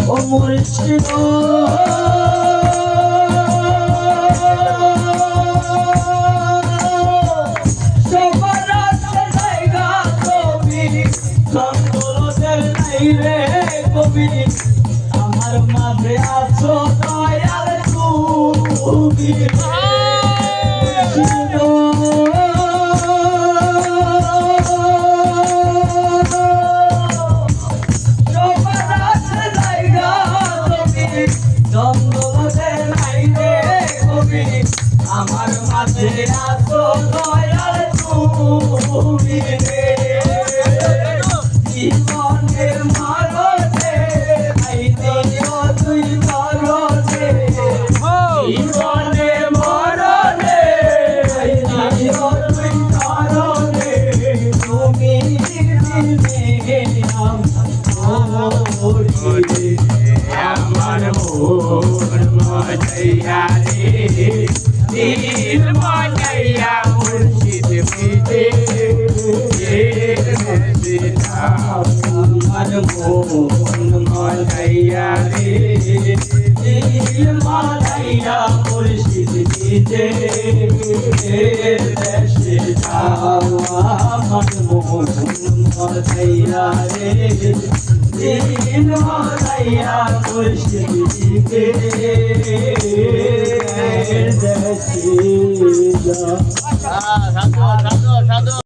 ও মুর্শিদ সবার জায়গা কবি সঙ্গলদের নাই রে কবি আমার মাঝে আছো দয়াল তুমি আমার মাঝে আছো দয়াল তুমি রে জীবনের মাঝে আই দিও তুই মরণে জীবনের মরণে আই দিও তুই মরণে তুমি দিনে আমার মোর মজাইয়া রে দিল মজাইয়া মুর্শিদ মিটে আমার মন মজাইয়া রে দিল মজাইয়া মুর্শিদ মিটে দেশে যাওয়া আমার মন মজাইয়া রে দিল মজাইয়া মুর্শিদ মিটে দেশে যাওয়া